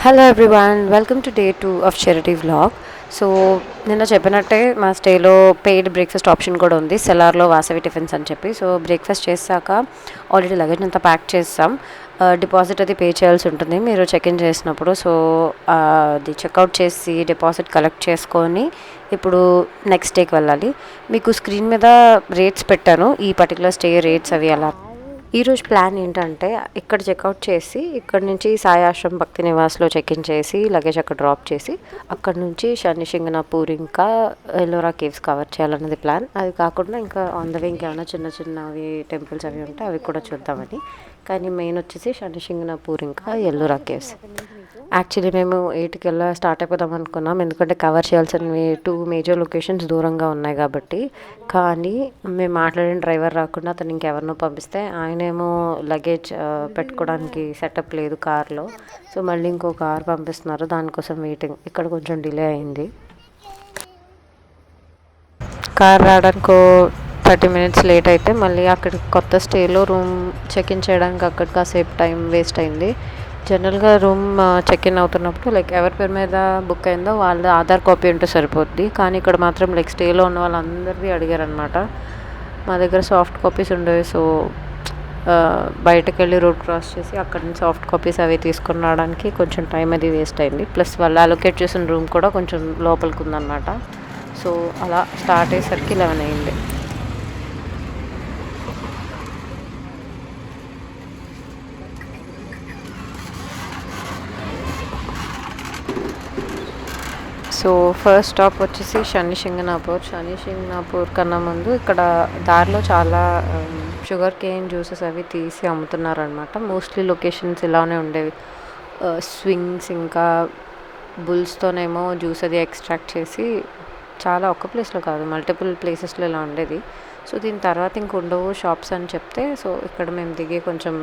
Hello everyone, welcome to day 2 of charity vlog. So నిన్న చెప్పినట్టే మా స్టేలో పెయిడ్ బ్రేక్ఫాస్ట్ ఆప్షన్ కూడా ఉంది, సెలార్లో వాసవి టిఫిన్స్ అని చెప్పి. సో బ్రేక్ఫాస్ట్ చేశాక ఆల్రెడీ లగేజ్ అంతా ప్యాక్ చేస్తాం. డిపాజిట్ అది పే చేయాల్సి ఉంటుంది మీరు చెక్ ఇన్ చేసినప్పుడు. సో అది చెక్అవుట్ చేసి డిపాజిట్ కలెక్ట్ చేసుకొని ఇప్పుడు నెక్స్ట్ డేకి వెళ్ళాలి. మీకు స్క్రీన్ మీద రేట్స్ పెట్టాను, ఈ పర్టికులర్ స్టే రేట్స్ అవి అలా. ఈరోజు ప్లాన్ ఏంటంటే ఇక్కడ చెక్అవుట్ చేసి ఇక్కడ నుంచి సాయి ఆశ్రమ్ భక్తి నివాస్లో చెక్ ఇన్ చేసి లగేజ్ అక్కడ డ్రాప్ చేసి అక్కడ నుంచి శనిశింగణాపూర్ ఇంకా ఎల్లోరా కేవ్స్ కవర్ చేయాలన్నది ప్లాన్. అది కాకుండా ఇంకా ఆన్ ద వే ఇంకేమైనా చిన్న చిన్నవి టెంపుల్స్ అవి ఉంటే అవి కూడా చూద్దామని. కానీ మెయిన్ వచ్చేసి శనిశింగణాపూర్ ఇంకా ఎల్లోరా కేవ్స్. యాక్చువల్లీ మేము 8కి స్టార్ట్ అయిపోదాం అనుకున్నాం, ఎందుకంటే కవర్ చేయాల్సినవి 2 మేజర్ లొకేషన్స్ దూరంగా ఉన్నాయి కాబట్టి. కానీ మేము మాట్లాడిన డ్రైవర్ రాకుండా అతను ఇంకెవరినో పంపిస్తే ఆయనేమో లగేజ్ పెట్టుకోవడానికి సెటప్ లేదు కార్లో. సో మళ్ళీ ఇంకో కార్ పంపిస్తున్నారు, దానికోసం వెయిటింగ్. ఇక్కడ కొంచెం డిలే అయింది. కార్ రావడానికి 30 మినిట్స్ లేట్ అయితే మళ్ళీ అక్కడ కొత్త స్టేలో రూమ్ చెక్ ఇన్ చేయడానికి అక్కడ కాసేపు టైం వేస్ట్ అయింది. జనరల్గా రూమ్ చెక్ ఇన్ అవుతున్నప్పుడు ఎవరి పేరు మీద బుక్ అయిందో వాళ్ళ ఆధార్ కాపీ ఉంటే సరిపోద్ది. కానీ ఇక్కడ మాత్రం స్టేలో ఉన్న వాళ్ళందరిది అడిగారనమాట. మా దగ్గర సాఫ్ట్ కాపీస్ ఉండేవి. సో బయటకు వెళ్ళి రోడ్ క్రాస్ చేసి అక్కడ నుంచి సాఫ్ట్ కాపీస్ అవి తీసుకుని రావడానికి కొంచెం టైం అది వేస్ట్ అయింది. ప్లస్ వాళ్ళు అలొకేట్ చేసిన రూమ్ కూడా కొంచెం లోపలికి ఉందన్నమాట. సో అలా స్టార్ట్ అయ్యేసరికి 11 అయింది. సో ఫస్ట్ స్టాప్ వచ్చేసి శనిశింగణాపూర్ కన్నా ముందు ఇక్కడ దారిలో చాలా షుగర్ కేన్ జ్యూసెస్ అవి తీసి అమ్ముతున్నారనమాట. మోస్ట్లీ లొకేషన్స్ ఇలానే ఉండేవి. స్వింగ్స్ ఇంకా బుల్స్తోనేమో జ్యూస్ అది ఎక్స్ట్రాక్ట్ చేసి చాలా ఒక్క ప్లేస్లో కాదు మల్టిపుల్ ప్లేసెస్లో ఇలా ఉండేది. సో దీని తర్వాత ఇంక ఉండవు షాప్స్ అని చెప్తే సో ఇక్కడ మేము దిగి కొంచెం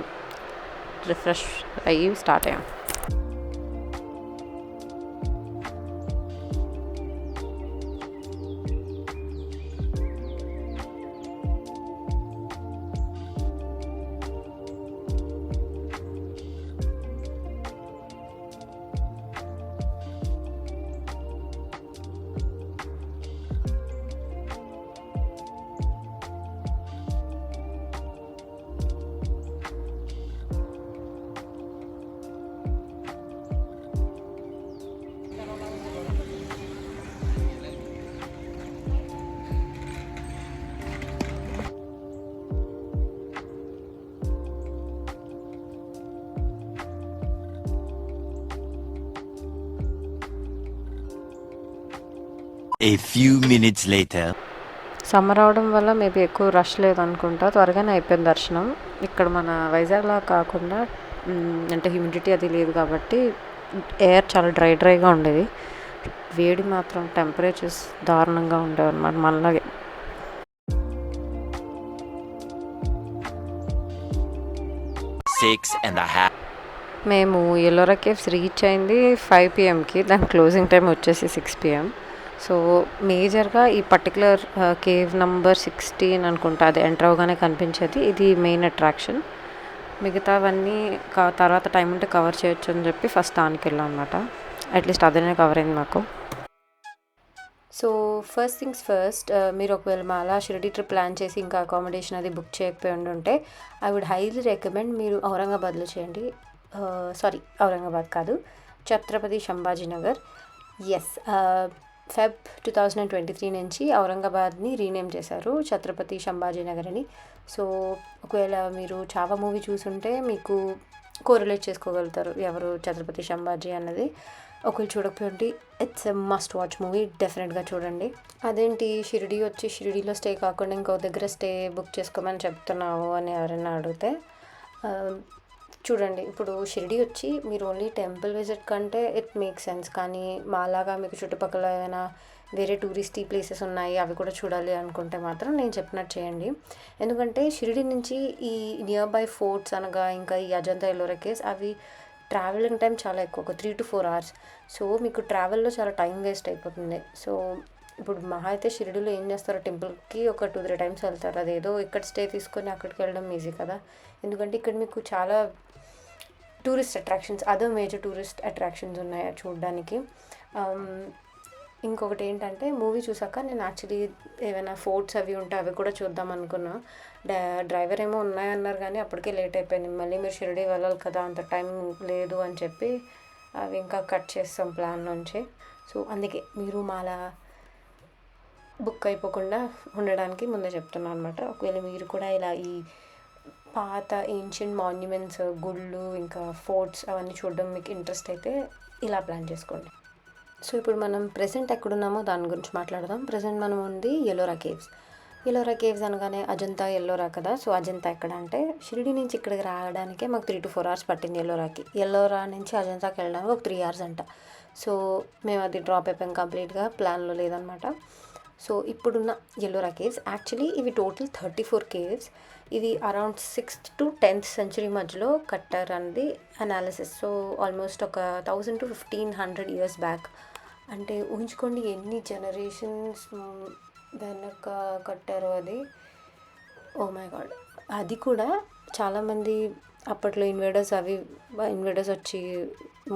రిఫ్రెష్ అయ్యి స్టార్ట్ అయ్యాం. A few minutes later. Summer అవడం వల్ల మేబీ ఎక్కువ రష్ లేదనుకుంటా, త్వరగానే అయిపోయింది దర్శనం. ఇక్కడ మన వైజాగ్లా కాకుండా అంటే హ్యూమిడిటీ అది లేదు కాబట్టి ఎయిర్ చాలా డ్రైగా ఉండేది. వేడి మాత్రం టెంపరేచర్స్ దారుణంగా ఉండేవి అనమాట మనలాగే. మేము ఎల్లోరా కేవ్స్ రీచ్ అయింది 5 PM. దాని క్లోజింగ్ టైం వచ్చేసి 6 PM. సో మేజర్గా ఈ పర్టికులర్ కేవ్ నెంబర్ 16 అనుకుంటా, అది ఎంటర్ అవగానే కనిపించేది. ఇది మెయిన్ అట్రాక్షన్. మిగతావన్నీ తర్వాత టైం ఉంటే కవర్ చేయొచ్చు అని చెప్పి ఫస్ట్ దానికి వెళ్ళాం అనమాట. అట్లీస్ట్ అదనే కవర్ అయింది మాకు. సో ఫస్ట్ థింగ్స్ ఫస్ట్, మీరు ఒకవేళ మాలా షిరిడి ట్రిప్ ప్లాన్ చేసి ఇంకా అకామిడేషన్ అది బుక్ చేయకపోయి ఉంటే ఐ వుడ్ హైలీ రికమెండ్ మీరు ఔరంగాబాద్లో చేయండి. ఔరంగాబాద్ కాదు, ఛత్రపతి సంభాజీనగర్. ఎస్, Feb 2023 నుంచి ఔరంగాబాద్ని రీనేమ్ చేశారు ఛత్రపతి సంభాజీనగర్ అని. సో ఒకవేళ మీరు చావా మూవీ చూసుంటే మీకు కోరిలేట్ చేసుకోగలుగుతారు ఎవరు ఛత్రపతి సంభాజీ అన్నది. ఒకవేళ చూడకపోతే it's a must watch movie, డెఫినెట్గా చూడండి. అదేంటి షిరిడి వచ్చి షిరిడీలో స్టే కాకుండా ఇంకో దగ్గర స్టే బుక్ చేసుకోమని చెప్తున్నావు అని ఎవరైనా అడిగితే చూడండి, ఇప్పుడు షిరిడి వచ్చి మీరు ఓన్లీ టెంపుల్ విజిట్ కంటే ఇట్ మేక్ సెన్స్. కానీ మాలాగా మీకు చుట్టుపక్కల ఏమైనా వేరే టూరిస్టీ ప్లేసెస్ ఉన్నాయి అవి కూడా చూడాలి అనుకుంటే మాత్రం నేను చెప్పినట్టు చేయండి. ఎందుకంటే షిరిడి నుంచి ఈ నియర్ బై ఫోర్ట్స్ అనగా ఇంకా ఈ అజంతా ఎల్లోరా కేవ్స్ అవి ట్రావెలింగ్ టైం చాలా ఎక్కువ, ఒక 3 to 4 hours. సో మీకు ట్రావెల్లో చాలా టైం వేస్ట్ అయిపోతుంది. సో ఇప్పుడు మహా అయితే షిరిడీలో ఏం చేస్తారో టెంపుల్కి ఒక 2-3 times వెళ్తారు. అదేదో ఇక్కడ స్టే తీసుకొని అక్కడికి వెళ్ళడం ఈజీ కదా. ఎందుకంటే ఇక్కడ మీకు చాలా tourist attractions, other major tourist attractions ఉన్నాయి చూడడానికి. ఇంకొకటి ఏంటంటే మూవీ చూసాక నేను యాక్చువల్లీ ఏమైనా ఫోర్ట్స్ అవి ఉంటే అవి కూడా చూద్దాం అనుకున్నా. డ్రైవర్ ఏమో ఉన్నాయన్నారు కానీ అప్పటికే లేట్ అయిపోయింది. మళ్ళీ మీరు షిరిడీ వెళ్ళాలి కదా, అంత టైం లేదు అని చెప్పి అవి ఇంకా కట్ చేస్తాం ప్లాన్ నుంచి. సో అందుకే మీరు మాలా బుక్ అయిపోకుండా ఉండడానికి ముందే చెప్తున్నాను అనమాట. ఒకవేళ మీరు కూడా ఇలా ఈ పాత ఏన్షియంట్ మాన్యుమెంట్స్, గుళ్ళు, ఇంకా ఫోర్ట్స్ అవన్నీ చూడడం మీకు ఇంట్రెస్ట్ అయితే ఇలా ప్లాన్ చేసుకోండి. సో ఇప్పుడు మనం ప్రెసెంట్ ఎక్కడున్నామో దాని గురించి మాట్లాడదాం. ప్రెసెంట్ మనం ఉంది ఎల్లోరా కేవ్స్. ఎల్లోరా కేవ్స్ అనగానే అజంతా ఎల్లోరా కదా. సో అజంతా ఎక్కడ అంటే షిరిడి నుంచి ఇక్కడికి రావడానికే మాకు 3 to 4 hours పట్టింది ఎల్లోరాకి. ఎల్లోరా నుంచి అజంతాకి వెళ్ళడానికి ఒక 3 hours అంట. సో మేము అది డ్రాప్ అయిపోయాం, కంప్లీట్గా ప్లాన్లో లేదనమాట. సో ఇప్పుడున్న ఎల్లోరా కేవ్స్ యాక్చువల్లీ ఇవి టోటల్ 34 కేవ్స్. ఇవి around 6th to 10th century మధ్యలో కట్టారు అనేది అనాలిసిస్. సో ఆల్మోస్ట్ ఒక 1000 to 1500 years బ్యాక్. అంటే ఊహించుకోండి ఎన్ని జనరేషన్స్ వెనక కట్టారో అది. Oh my God. అది కూడా చాలామంది అప్పట్లో ఇన్వేడర్స్ వచ్చి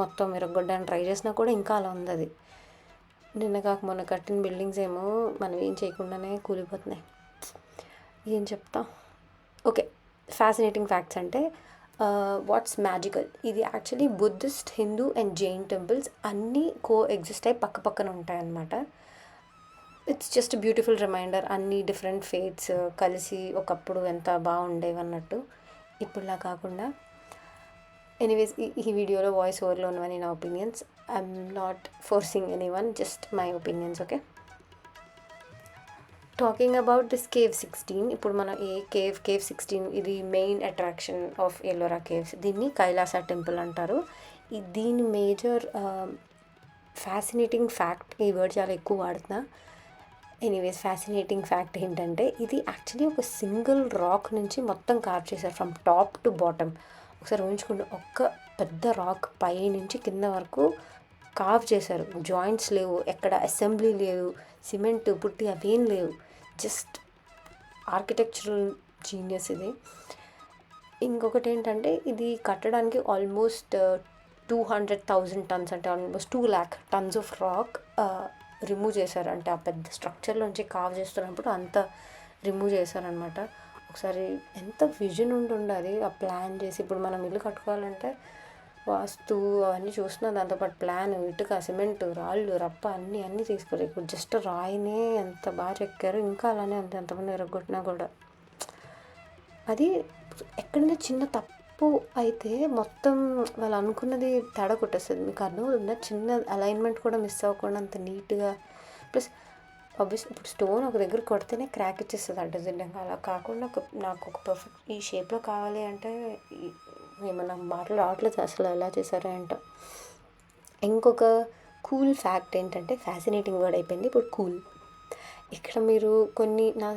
మొత్తం విరగొట్టడానికి ట్రై చేసినా కూడా ఇంకా అలా ఉంది అది. నిన్న కాక మొన్న కట్టిన బిల్డింగ్స్ ఏమో మనం ఏం చేయకుండానే కూలిపోతున్నాయి. ఏం చెప్తా. ఓకే, ఫ్యాసినేటింగ్ ఫ్యాక్ట్స్ అంటే వాట్స్ మ్యాజికల్, ఇది actually Buddhist, Hindu and Jain temples అన్నీ ఎగ్జిస్ట్ అయ్యి పక్క పక్కన ఉంటాయన్నమాట. ఇట్స్ జస్ట్ బ్యూటిఫుల్ రిమైండర్, అన్ని డిఫరెంట్ ఫేత్స్ కలిసి ఒకప్పుడు ఎంత బాగుండేవి అన్నట్టు, ఇప్పుడులా కాకుండా. ఎనీవేస్ ఈ వీడియోలో వాయిస్ ఓవర్లో ఉన్నవని నా opinions. I'm not forcing any one, just my opinions. Okay, talking about this cave 16. ఇప్పుడు మన కేవ్ 16 ఇది main attraction of Ellora caves. దీన్ని కైలాస టెంపుల్ అంటారు. దీని మేజర్ ఫ్యాసినేటింగ్ ఫ్యాక్ట్, ఈ వర్డ్ చాలా ఎక్కువ వాడుతున్నా. ఎనీవేస్ ఫ్యాసినేటింగ్ ఫ్యాక్ట్ ఏంటంటే ఇది యాక్చువల్లీ ఒక సింగిల్ రాక్ నుంచి మొత్తం కార్వ్ చేశారు, ఫ్రమ్ టాప్ టు బాటమ్. ఒకసారి ఊహించుకోండి, ఒక్క పెద్ద రాక్ పై నుంచి కింద వరకు కార్వ్ చేశారు. జాయింట్స్ లేవు, ఎక్కడ అసెంబ్లీ లేదు, సిమెంట్ పుట్టి అవేం లేవు, జస్ట్ ఆర్కిటెక్చరల్ జీనియస్ ఇది. ఇంకొకటి ఏంటంటే ఇది కట్టడానికి ఆల్మోస్ట్ 200,000 tons, అంటే almost 2 lakh tons of rock remove చేశారు. అంటే ఆ పెద్ద స్ట్రక్చర్లోంచి కార్వ్ చేస్తున్నప్పుడు అంత రిమూవ్ చేశారనమాట. ఒకసారి ఎంత విజన్ ఉండాలి ఆ ప్లాన్ చేసి. ఇప్పుడు మనం ఇల్లు కట్టుకోవాలంటే వాస్తు అవన్నీ చూస్తున్నా, దాంతోపాటు ప్లాన్, ఇటుక, సిమెంట్, రాళ్ళు, రప్ప అన్నీ తీసుకోరు. ఇప్పుడు జస్ట్ రాయినే ఎంత బాగా చెక్కారు, ఇంకా అలానే ఉంది ఎంతమంది విరగొట్టినా కూడా. అది ఎక్కడైనా చిన్న తప్పు అయితే మొత్తం వాళ్ళు అనుకున్నది తేడా కొట్టేస్తుంది. మీకు అర్థమవుతుందా? చిన్న అలైన్మెంట్ కూడా మిస్ అవ్వకుండా అంత నీట్గా. ప్లస్ ఆబ్వియస్ ఇప్పుడు స్టోన్ ఒక దగ్గర కొడితేనే క్రాక్ ఇచ్చేస్తుంది అడ్డదిడ్డంగా. అలా కాకుండా నాకు ఒక పర్ఫెక్ట్ ఈ షేప్లో కావాలి అంటే ఏమన్నా మాటలు రావట్లేదు అసలు ఎలా చేశారో ఏంటో. ఇంకొక కూల్ ఫ్యాక్ట్ ఏంటంటే, ఫ్యాసినేటింగ్ వర్డ్ అయిపోయింది, ఇప్పుడు కూల్. ఇక్కడ మీరు కొన్ని నా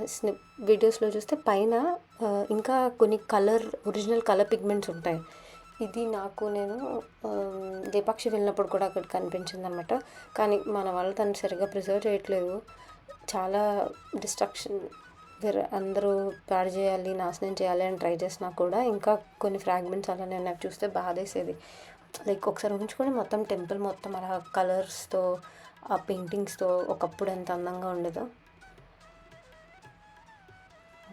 వీడియోస్లో చూస్తే పైన ఇంకా కొన్ని ఒరిజినల్ కలర్ పిగ్మెంట్స్ ఉంటాయి. ఇది నేను లేపాక్షి వెళ్ళినప్పుడు కూడా అక్కడ కనిపించింది అనమాట. కానీ మన వాళ్ళు తను సరిగ్గా ప్రిజర్వ్ చేయట్లేదు. చాలా డిస్ట్రక్షన్, అందరూ పాడు చేయాలి, నాశనం చేయాలి అని ట్రై చేసినా కూడా ఇంకా కొన్ని ఫ్రాగ్మెంట్స్ అలానే నాకు చూస్తే బాధేసేది. లైక్ ఒకసారి ఊహించుకొని మొత్తం టెంపుల్ మొత్తం అలా కలర్స్తో, ఆ పెయింటింగ్స్తో ఒకప్పుడు ఎంత అందంగా ఉండేదో.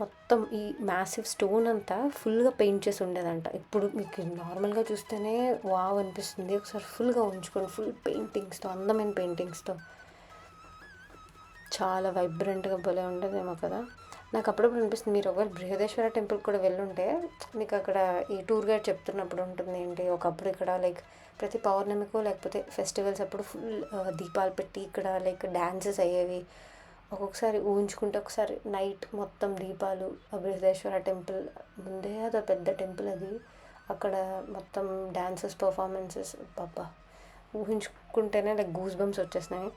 మొత్తం ఈ మ్యాసివ్ స్టోన్ అంతా ఫుల్గా పెయింట్ చేసి ఉండేదంట. ఇప్పుడు మీకు నార్మల్గా చూస్తేనే వావ్ అనిపిస్తుంది. ఒకసారి ఫుల్గా ఉంచుకోండి, ఫుల్ పెయింటింగ్స్తో, అందమైన పెయింటింగ్స్తో, చాలా వైబ్రెంట్గా భలే ఉండేదేమో కదా. నాకు అప్పుడప్పుడు అనిపిస్తుంది, మీరు ఒకవేళ బృహదేశ్వర టెంపుల్ కూడా వెళ్ళుంటే మీకు అక్కడ ఈ టూర్ గైడ్ చెప్తున్నప్పుడు ఉంటుంది ఏంటి, ఒకప్పుడు ఇక్కడ లైక్ ప్రతి పౌర్ణమికో లేకపోతే ఫెస్టివల్స్ అప్పుడు ఫుల్ దీపాలు పెట్టి ఇక్కడ లైక్ డ్యాన్సెస్ అయ్యేవి. ఒక్కొక్కసారి ఊహించుకుంటే ఒకసారి నైట్ మొత్తం దీపాలు, బృహదేశ్వర టెంపుల్ ముందే అది పెద్ద టెంపుల్ అది, అక్కడ మొత్తం డ్యాన్సెస్, పర్ఫార్మెన్సెస్, పాపా ఊహించుకుంటేనే లైక్ గూస్ బంప్స్ వచ్చేసినాయి.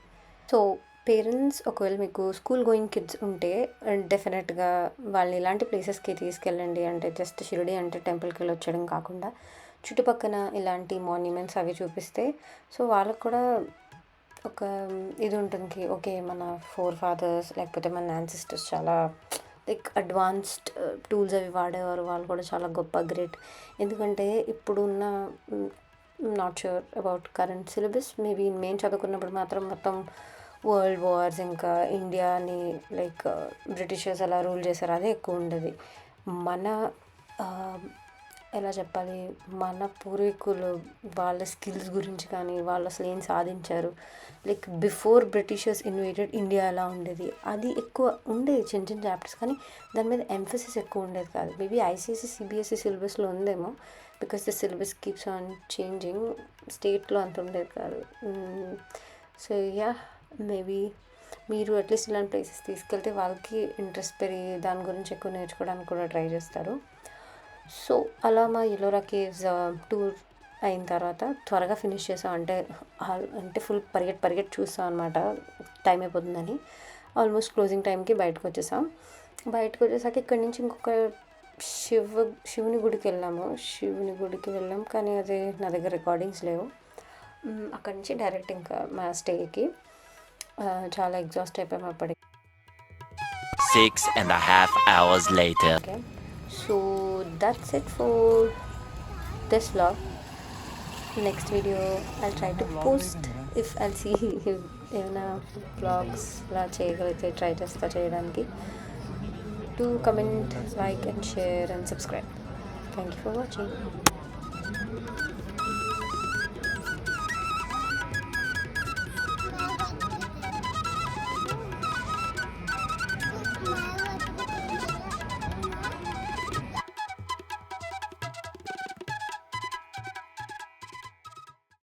సో పేరెంట్స్ ఒకవేళ మీకు స్కూల్ గోయింగ్ కిడ్స్ ఉంటే డెఫినెట్గా వాళ్ళని ఇలాంటి ప్లేసెస్కి తీసుకెళ్ళండి. అంటే జస్ట్ షిరిడి అంటే టెంపుల్కి వెళ్ళి వచ్చడం కాకుండా చుట్టుపక్కన ఇలాంటి మాన్యుమెంట్స్ అవి చూపిస్తే సో వాళ్ళకు కూడా ఒక ఇది ఉంటుంది, ఓకే మన ఫోర్ ఫాదర్స్ లేకపోతే మన యాన్సిస్టర్స్ చాలా లైక్ అడ్వాన్స్డ్ టూల్స్ అవి వాడేవారు, వాళ్ళు కూడా చాలా గొప్ప గ్రేట్. ఎందుకంటే ఇప్పుడున్న not sure about current syllabus, maybe మేము చదువుకున్నప్పుడు మాత్రం మొత్తం వరల్డ్ వార్స్, ఇంకా ఇండియాని లైక్ బ్రిటిషర్స్ ఎలా రూల్ చేశారు అదే ఎక్కువ ఉండేది. మన ఎలా చెప్పాలి, మన పూర్వీకులు వాళ్ళ స్కిల్స్ గురించి కానీ, వాళ్ళు అసలు ఏం సాధించారు, like before Britishers invaded India ఎలా ఉండేది, అది ఎక్కువ ఉండేది చిన్న చిన్న చాప్టర్స్. కానీ దాని మీద ఎంఫసిస్ ఎక్కువ ఉండేది కాదు. మేబీ ఐసీఎస్సీ సిబిఎస్ఈ సిలబస్లో ఉందేమో, because the syllabus keeps on changing. స్టేట్లో అంత ఉండేది కాదు. సో యా, మేబీ మీరు అట్లీస్ట్ ఇలాంటి ప్లేసెస్ తీసుకెళ్తే వాళ్ళకి ఇంట్రెస్ట్ పెరిగి దాని గురించి ఎక్కువ నేర్చుకోవడానికి కూడా ట్రై చేస్తారు. సో అలా మా ఎల్లోరా కేవ్స్ టూర్ అయిన తర్వాత త్వరగా ఫినిష్ చేసాం. అంటే ఫుల్ పరిగెట్టి చూస్తాం అనమాట, టైం అయిపోతుందని. ఆల్మోస్ట్ క్లోజింగ్ టైంకి బయటకు వచ్చేసాం. బయటకు వచ్చేసాక ఇక్కడి నుంచి ఇంకొక శివుని గుడికి వెళ్ళాం. కానీ అది నా దగ్గర రికార్డింగ్స్ లేవు. అక్కడి నుంచి డైరెక్ట్ ఇంకా మా స్టేకి. చాలా ఎగ్జాస్ట్ అయిపోయాం అప్పటికి. 6.5 hours later. Okay, so that's it for this vlog. Next video I'll try to post if I'll see ఏమైనా vlogs ఇలా చేయగలిగితే ట్రై చేస్తా చేయడానికి. Do comment, like and share and subscribe. Thank you for watching.